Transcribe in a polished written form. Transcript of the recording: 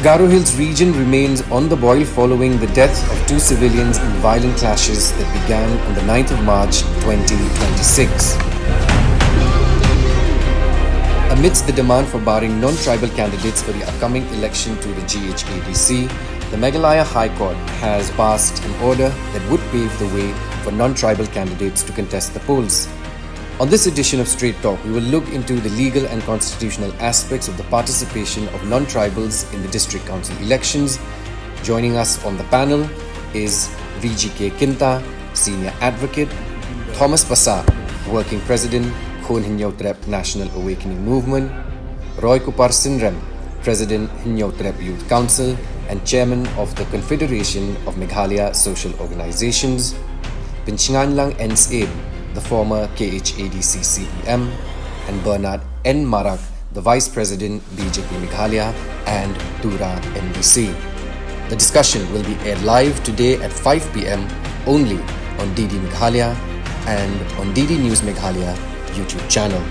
Garo Hills region remains on the boil following the death of two civilians in violent clashes that began on the 9th of March 2026. Amidst the demand for barring non-tribal candidates for the upcoming election to the GHADC, the Meghalaya High Court has passed an order that would pave the way for non-tribal candidates to contest the polls. On this edition of Straight Talk, we will look into the legal and constitutional aspects of the participation of non-tribals in the district council elections. Joining us on the panel is VGK Kinta, Senior Advocate, Thomas Pasa, Working President, Khon Hinyautrep National Awakening Movement, Roy Kupar Sinrem, President Hinyautrep Youth Council and Chairman of the Confederation of Meghalaya Social Organizations, Pinchnganlang N.S.A., the former KHADC CEM, and Bernard N. Marak, the Vice President BJP Meghalaya and Tura MDC. The discussion will be aired live today at 5 p.m. only on DD Meghalaya and on DDNews Meghalaya YouTube channel.